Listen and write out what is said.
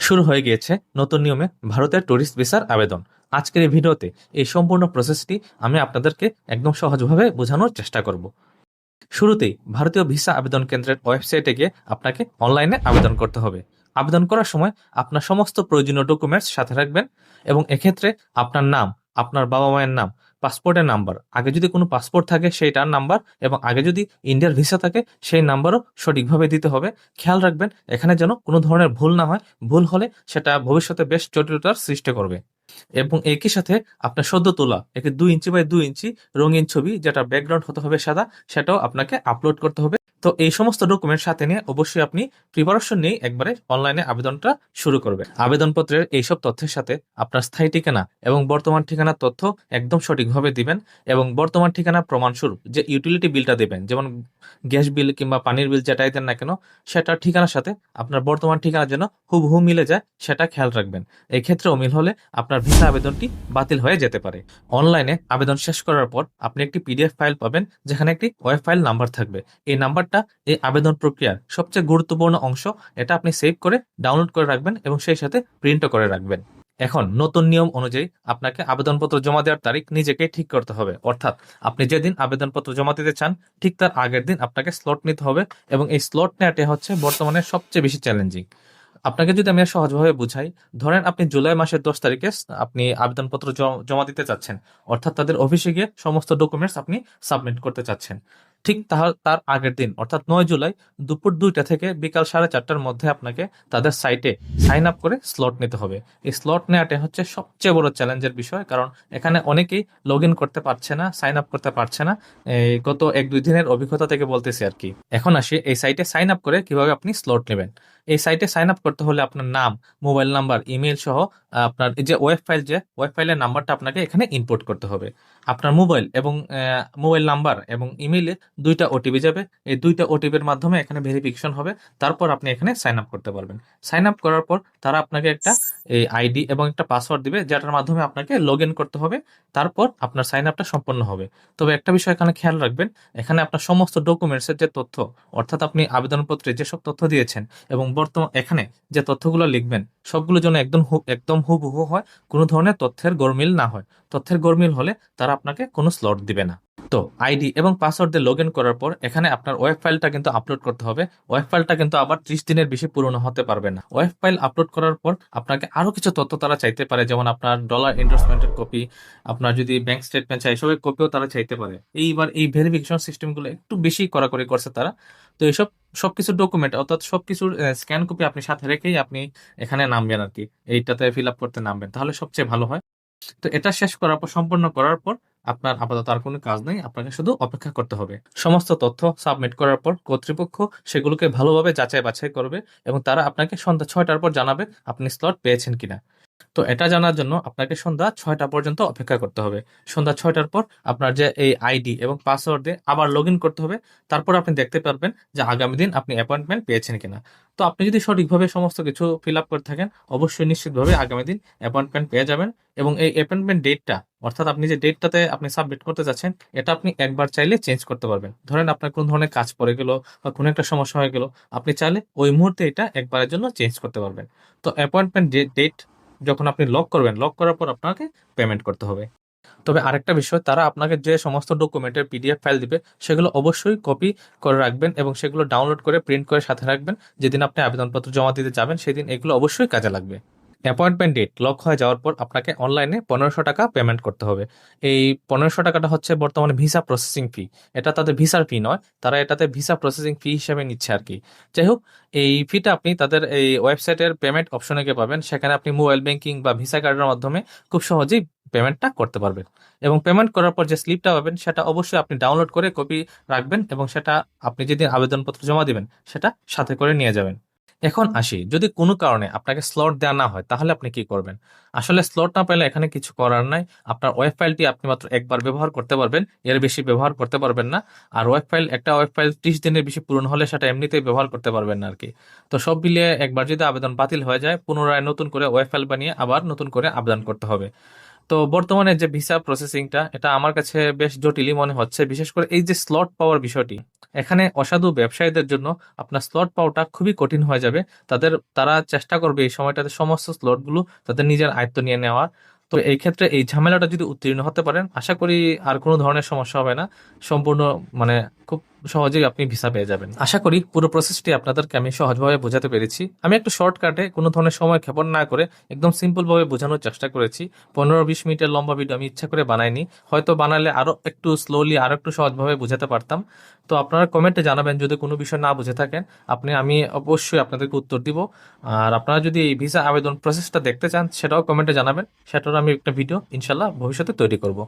শুরু হয়ে গিয়েছে নতুন নিয়মে ভারতের ট্যুরিস্ট ভিসার আবেদন। আজকের এই ভিডিওতে এই সম্পূর্ণ প্রসেসটি আমি আপনাদেরকে একদম সহজভাবে বোঝানোর চেষ্টা করব। শুরুতেই ভারতীয় ভিসা আবেদন কেন্দ্রের ওয়েবসাইটে গিয়ে আপনাকে অনলাইনে আবেদন করতে হবে। আবেদন করার সময় আপনার সমস্ত প্রয়োজনীয় ডকুমেন্টস সাথে রাখবেন এবং এক্ষেত্রে আপনার নাম, আপনার বাবা মায়ের নাম, পাসপোর্টের নাম্বার, আগে যদি কোনো পাসপোর্ট থাকে সেইটার নাম্বার এবং আগে যদি ইন্ডিয়ার ভিসা থাকে সেই নাম্বারও সঠিকভাবে দিতে হবে। খেয়াল রাখবেন এখানে যেন কোনো ধরনের ভুল না হয়, ভুল হলে সেটা ভবিষ্যতে বেশ জটিলতার সৃষ্টি করবে। এবং একই সাথে আপনার সদ্য তোলা একটি 2 ইঞ্চি বাই 2 ইঞ্চি রঙিন ছবি, যেটা ব্যাকগ্রাউন্ড হতে হবে সাদা, সেটাও আপনাকে আপলোড করতে হবে। তো এই সমস্ত ডকুমেন্ট সাথে নিয়ে অবশ্যই আপনি প্রিপারেশন নিয়ে একবারে অনলাইনে আবেদনটা শুরু করবেন। আবেদনপত্রের এইসব তথ্যের সাথে আপনার স্থায়ী ঠিকানা এবং বর্তমান ঠিকানার তথ্য একদম সঠিকভাবে দিবেন এবং বর্তমান ঠিকানা প্রমাণস্বরূপ যে ইউটিলিটি বিলটা দেবেন, যেমন গ্যাস বিল কিংবা পানির বিল যেটাই দেন না কেন, সেটা ঠিকানার সাথে আপনার বর্তমান ঠিকানা যেন হুবহু মিলে যায় সেটা খেয়াল রাখবেন। এই ক্ষেত্রে অমিল হলে আপনার ভিসা আবেদনটি বাতিল হয়ে যেতে পারে। অনলাইনে আবেদন শেষ করার পর আপনি একটি পিডিএফ ফাইল পাবেন, যেখানে একটি ওয়েব ফাইল নাম্বার থাকবে। এই নাম্বারটা এই আবেদন প্রক্রিয়ার সবচেয়ে গুরুত্বপূর্ণ অংশ। এটা আপনি সেভ করে ডাউনলোড করে রাখবেন এবং সেই সাথে প্রিন্টও করে রাখবেন। এখন নতুন নিয়ম অনুযায়ী আপনাকে আবেদনপত্র জমা দেওয়ার তারিখ নিজেকেই ঠিক করতে হবে। অর্থাৎ আপনি যেদিন আবেদনপত্র জমা দিতে চান ঠিক তার আগের দিন আপনাকে স্লট নিতে হবে এবং এই স্লট নেওয়াটা হচ্ছে বর্তমানে সবচেয়ে বেশি চ্যালেঞ্জিং। আপনাকে যদি আমি আর সহজভাবে বুঝাই, ধরেন আপনি জুলাই মাসের 10 তারিখে আপনি আবেদনপত্র জমা দিতে চাচ্ছেন, অর্থাৎ তাদের অফিসে গিয়ে সমস্ত ডকুমেন্টস আপনি সাবমিট করতে চাচ্ছেন। ঠিক তার আগের দিন অর্থাৎ 9 জুলাই দুপুর 2টা থেকে বিকাল 4:30টার মধ্যে আপনাকে তাদের সাইটে সাইন আপ করে স্লট নিতে হবে। এই স্লট নেওয়াটা হচ্ছে সবচেয়ে বড় চ্যালেঞ্জের বিষয়, কারণ এখানে অনেকেই লগ ইন করতে পারছে না, সাইন আপ করতে পারছে না। এই গত 1-2 দিনের অভিজ্ঞতা থেকে বলতেছি আর কি। এখন আসি এই সাইটে সাইন আপ করে কিভাবে আপনি স্লট নেবেন। এই সাইটে সাইন আপ করতে হলে আপনার নাম, মোবাইল নাম্বার, ইমেল সহ আপনার এই যে ওয়েব ফাইলের নাম্বারটা আপনাকে এখানে ইনপুট করতে হবে। আপনার মোবাইল এবং মোবাইল নাম্বার এবং ইমেইলে 2টা ওটিপি যাবে। এই 2টা ওটিপির মাধ্যমে এখানে ভেরিফিকেশন হবে। তারপর আপনি এখানে সাইন আপ করতে পারবেন। সাইন আপ করার পর তারা আপনাকে একটা এই আইডি এবং একটা পাসওয়ার্ড দিবে, যেটার মাধ্যমে আপনাকে লগ ইন করতে হবে। তারপর আপনার সাইন আপটা সম্পন্ন হবে। তবে একটা বিষয় এখানে খেয়াল রাখবেন, এখানে আপনার সমস্ত ডকুমেন্টসের যে তথ্য, অর্থাৎ আপনি আবেদনপত্রে যেসব তথ্য দিয়েছেন এবং বর্তমান এখানে যে তথ্যগুলো লিখবেন সবগুলো যেন একদম হুবহু হয়, কোনো ধরনের তথ্যের গরমিল না হয়। তথ্যের গরমিল হলে তারা আপনাকে কোনো স্লট দিবে না। তো আইডি এবং পাসওয়ার্ড দিয়ে লগ ইন করার পর এখানে আপনার ওয়েব ফাইলটা কিন্তু আপলোড করতে হবে। ওয়েব ফাইলটা কিন্তু আবার 30 দিনের বেশি পুরনো হতে পারবে না। ওয়েব ফাইল আপলোড করার পর আপনাকে আরো কিছু তথ্য তারা চাইতে পারে, যেমন আপনার ডলার এন্ডোর্সমেন্টের কপি, আপনার যদি ব্যাংক স্টেটমেন্ট চাই এসবের কপিও তারা চাইতে পারে। এইবার এই ভেরিফিকেশন সিস্টেমগুলো একটু বেশি কড়াকড়ি করছে তারা। তো এইসব সবকিছু ডকুমেন্ট অর্থাৎ সবকিছুর স্ক্যান কপি আপনি সাথে রেখেই আপনি এখানে নামবেন আর কি, এইটাতে ফিল আপ করতে নামবেন, তাহলে সবচেয়ে ভালো হয়। তো এটা শেষ করার পর, সম্পন্ন করার পর আপনার আপাতত আর কোনো কাজ নেই, আপনাকে শুধু অপেক্ষা করতে হবে। সমস্ত তথ্য সাবমিট করার পর কর্তৃপক্ষ সেগুলোকে ভালোভাবে যাচাই বাছাই করবে এবং তারা আপনাকে সন্ধ্যা 6টার পর জানাবে আপনি স্লট পেয়েছেন কিনা। তো এটা জানার জন্য আপনাকে সন্ধ্যা 6টা পর্যন্ত অপেক্ষা করতে হবে। সন্ধ্যা 6টার পর আপনার যে এই আইডি এবং পাসওয়ার্ড দিয়ে আবার লগ ইন করতে হবে। তারপর আপনি দেখতে পারবেন যে আগামী দিন আপনি অ্যাপয়েন্টমেন্ট পেয়েছেন কিনা। তো আপনি যদি সঠিকভাবে সমস্ত কিছু ফিল আপ করে থাকেন, অবশ্যই নিশ্চিতভাবে আগামী দিন অ্যাপয়েন্টমেন্ট পেয়ে যাবেন। এবং এই অ্যাপয়েন্টমেন্ট ডেটটা, অর্থাৎ আপনি যে ডেটটাতে আপনি সাবমিট করতে যাচ্ছেন, এটা আপনি একবার চাইলে চেঞ্জ করতে পারবেন। ধরেন আপনার কোন ধরনের কাজ পড়ে গেল বা কোনো একটা সমস্যা হয়ে গেল, আপনি চাইলে ওই মুহূর্তে এটা একবারের জন্য চেঞ্জ করতে পারবেন। তো অ্যাপয়েন্টমেন্ট ডেট যখন আপনি লক করবেন, লক করার পর আপনাকে পেমেন্ট করতে হবে। তবে আরেকটা বিষয়, তারা আপনাকে যে সমস্ত ডকুমেন্টের পিডিএফ ফাইল দিবে সেগুলো অবশ্যই কপি করে রাখবেন এবং সেগুলো ডাউনলোড করে প্রিন্ট করে সাথে রাখবেন। যেদিন আপনি আবেদনপত্র জমা দিতে যাবেন সেদিন এগুলো অবশ্যই কাজে লাগবে। অ্যাপয়েন্টমেন্ট ডেট লক হয়ে যাওয়ার পর আপনাকে অনলাইনে 1500 টাকা পেমেন্ট করতে হবে। এই 1500 টাকাটা হচ্ছে বর্তমানে ভিসা প্রসেসিং ফি। এটা তাদের ভিসার ফি নয়, তারা এটাতে ভিসা প্রসেসিং ফি হিসেবে নিচ্ছে আর কি। যাই হোক, এই ফিটা আপনি তাদের এই ওয়েবসাইটের পেমেন্ট অপশনে গিয়ে পাবেন। সেখানে আপনি মোবাইল ব্যাংকিং বা ভিসা কার্ডের মাধ্যমে খুব সহজেই পেমেন্টটা করতে পারবেন। এবং পেমেন্ট করার পর যে স্লিপটা পাবেন সেটা অবশ্যই আপনি ডাউনলোড করে কপি রাখবেন এবং সেটা আপনি যেদিন আবেদনপত্র জমা দিবেন সেটা সাথে করে নিয়ে যাবেন। এখন আসি, যদি কোনো কারণে আপনাকে স্লট দেওয়া না হয় তাহলে আপনি কি করবেন। আসলে স্লট না পেলে এখানে কিছু করার নাই। আপনার ওয়েব ফাইলটি আপনি মাত্র একবার ব্যবহার করতে পারবেন, এর বেশি ব্যবহার করতে পারবেন না। আর একটা ওয়েব ফাইল 30 দিনের বেশি পূরণ হলে সেটা এমনিতেই ব্যবহার করতে পারবেন না আর কি। তো সব মিলিয়ে একবার যদি আবেদন বাতিল হয়ে যায়, পুনরায় নতুন করে ওয়েব ফাইল বানিয়ে আবার নতুন করে আবেদন করতে হবে। তো বর্তমানে যে ভিসা প্রসেসিংটা এটা আমার কাছে বেশ জটিলই মনে হচ্ছে, বিশেষ করে এই যে স্লট পাওয়ার বিষয়টি। এখানে অসাধু ব্যবসায়ীদের জন্য আপনার স্লট পাওয়াটা খুবই কঠিন হয়ে যাবে। তারা চেষ্টা করবে এই সময়টাতে সমস্ত স্লটগুলো তাদের নিজের আয়ত্ত নিয়ে নেওয়ার। তো এই ক্ষেত্রে এই ঝামেলাটা যদি উত্তীর্ণ হতে পারেন, আশা করি আর কোনো ধরনের সমস্যা হবে না। সম্পূর্ণ মানে খুব সহজেই আপনি ভিসা পেয়ে যাবেন। আশা করি পুরো প্রসেসটি আপনাদেরকে আমি সহজভাবে বোঝাতে পেরেছি। আমি একটু শর্টকাটে কোনো ধরনের সময় ক্ষেপণ না করে একদম সিম্পল ভাবে বোঝানোর চেষ্টা করেছি। 15-20 মিনিটের লম্বা ভিডিও আমি ইচ্ছা করে বানাইনি, হয়তো বানালে আরো একটু স্লোলি আরো একটু সহজভাবে বোঝাতে পারতাম। তো আপনারা কমেন্টে জানাবেন যদি কোনো বিষয় না বুঝে থাকেন, আমি অবশ্যই আপনাদেরকে উত্তর দিব। আর আপনারা যদি এই ভিসা আবেদন প্রসেসটা দেখতে চান সেটাও কমেন্টে জানাবেন, সেটারও আমি একটা ভিডিও ইনশাল্লাহ ভবিষ্যতে তৈরি করব।